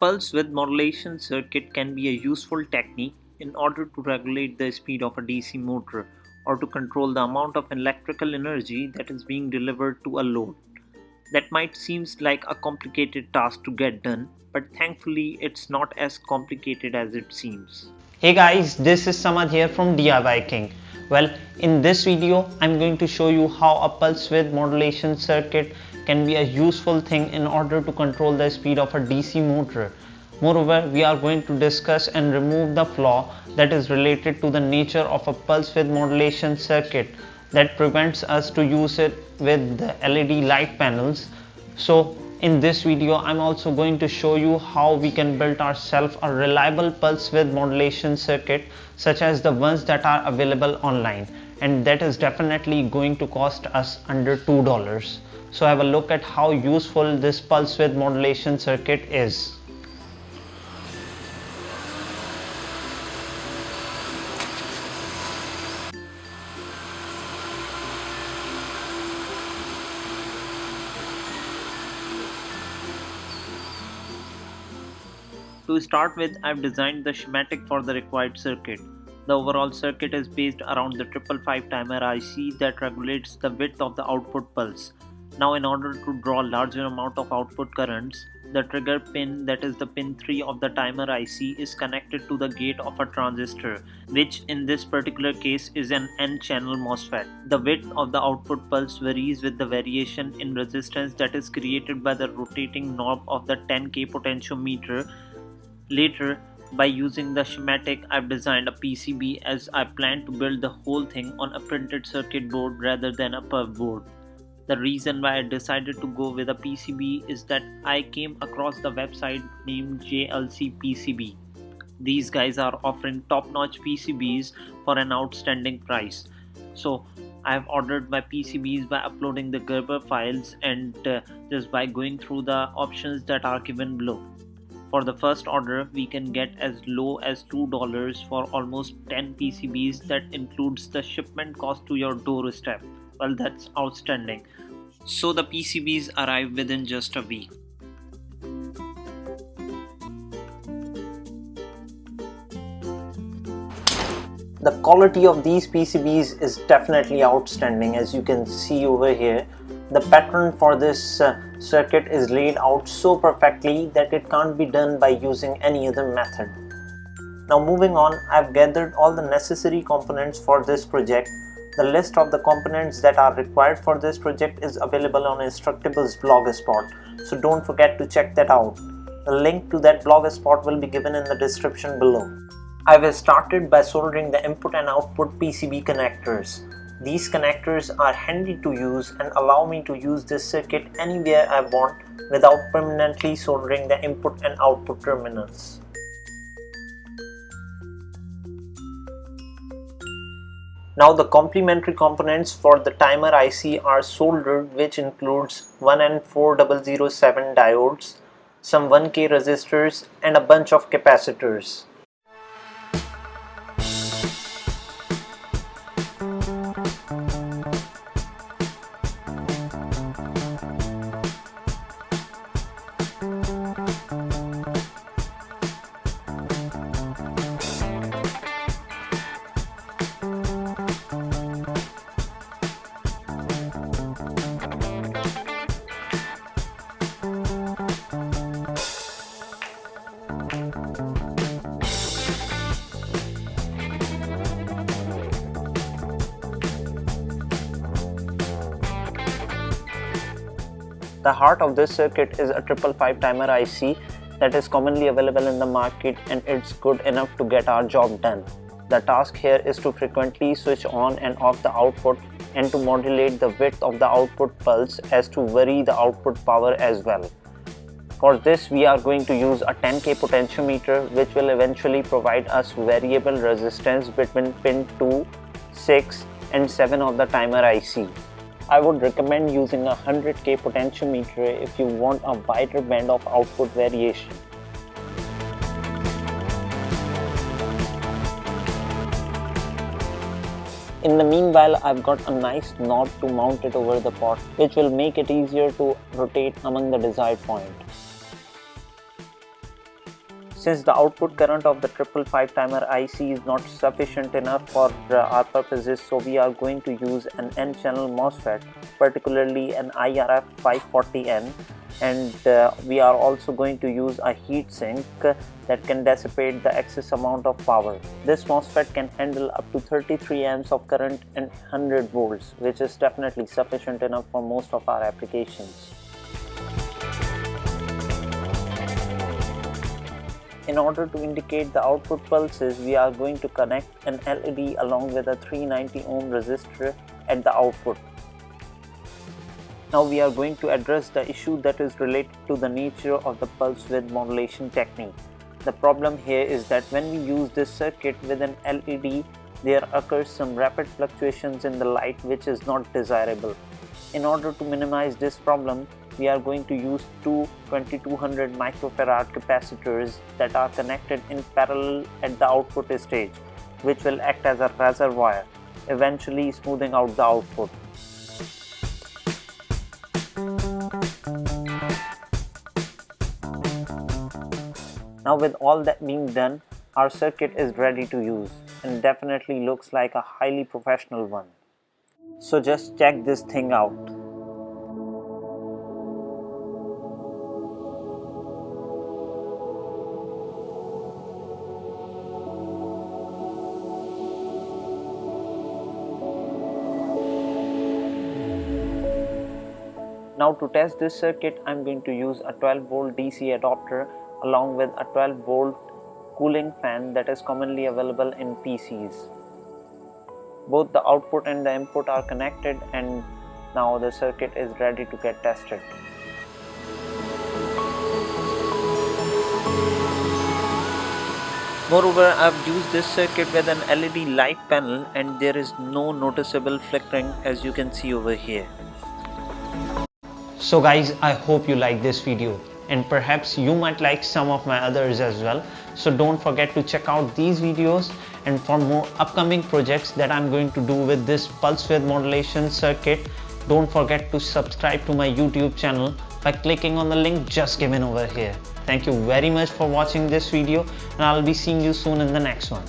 pulse width modulation circuit can be a useful technique in order to regulate the speed of a DC motor or to control the amount of electrical energy that is being delivered to a load. That might seem like a complicated task to get done, but thankfully it's not as complicated as it seems. Hey guys, this is Samad here from DIY King. Well, in this video, I'm going to show you how a pulse width modulation circuit can be a useful thing in order to control the speed of a DC motor. Moreover, we are going to discuss and remove the flaw that is related to the nature of a pulse width modulation circuit that prevents us to use it with the LED light panels. So in this video, I'm also going to show you how we can build ourselves a reliable pulse width modulation circuit such as the ones that are available online, and that is definitely going to cost us under $2. So have a look at how useful this pulse width modulation circuit is. To start with, I've designed the schematic for the required circuit. The overall circuit is based around the 555 timer IC that regulates the width of the output pulse. Now, in order to draw a larger amount of output currents, the trigger pin, that is the pin 3 of the timer IC, is connected to the gate of a transistor, which in this particular case is an N-channel MOSFET. The width of the output pulse varies with the variation in resistance that is created by the rotating knob of the 10K potentiometer. Later, by using the schematic, I've designed a PCB as I plan to build the whole thing on a printed circuit board rather than a perf board. The reason why I decided to go with a PCB is that I came across the website named JLC PCB. These guys are offering top-notch PCBs for an outstanding price. So I have ordered my PCBs by uploading the Gerber files and just by going through the options that are given below. For the first order, we can get as low as $2 for almost 10 PCBs. That includes the shipment cost to your doorstep. Well, that's outstanding. So the PCBs arrive within just a week. The quality of these PCBs is definitely outstanding. As you can see over here, the pattern for this circuit is laid out so perfectly that it can't be done by using any other method. Now moving on, I've gathered all the necessary components for this project. The list of the components that are required for this project is available on Instructable's blogspot, so don't forget to check that out. The link to that blogspot will be given in the description below. I will started by soldering the input and output PCB connectors. These connectors are handy to use and allow me to use this circuit anywhere I want without permanently soldering the input and output terminals. Now the complementary components for the timer IC are soldered, which includes 1N4007 diodes, some 1K resistors and a bunch of capacitors. The heart of this circuit is a 555 timer IC that is commonly available in the market, and it's good enough to get our job done. The task here is to frequently switch on and off the output and to modulate the width of the output pulse as to vary the output power as well. For this, we are going to use a 10K potentiometer, which will eventually provide us variable resistance between pin 2, 6 and 7 of the timer IC. I would recommend using a 100K potentiometer if you want a wider band of output variation. In the meanwhile, I've got a nice knob to mount it over the pot, which will make it easier to rotate among the desired point. Since the output current of the 555 timer IC is not sufficient enough for our purposes, so we are going to use an N-channel MOSFET, particularly an IRF 540N, and we are also going to use a heat sink that can dissipate the excess amount of power. This MOSFET can handle up to 33 amps of current and 100 volts, which is definitely sufficient enough for most of our applications. In order to indicate the output pulses, we are going to connect an LED along with a 390 ohm resistor at the output. Now we are going to address the issue that is related to the nature of the pulse width modulation technique. The problem here is that when we use this circuit with an LED, there occurs some rapid fluctuations in the light, which is not desirable. In order to minimize this problem, we are going to use two 2200 microfarad capacitors that are connected in parallel at the output stage, which will act as a reservoir, eventually smoothing out the output. Now with all that being done, our circuit is ready to use and definitely looks like a highly professional one. So just check this thing out. Now to test this circuit, I am going to use a 12 volt DC adapter along with a 12 volt cooling fan that is commonly available in PCs. Both the output and the input are connected, and now the circuit is ready to get tested. Moreover, I have used this circuit with an LED light panel and there is no noticeable flickering, as you can see over here. So guys, I hope you like this video and perhaps you might like some of my others as well. So don't forget to check out these videos, and for more upcoming projects that I'm going to do with this pulse width modulation circuit, don't forget to subscribe to my YouTube channel by clicking on the link just given over here. Thank you very much for watching this video, and I'll be seeing you soon in the next one.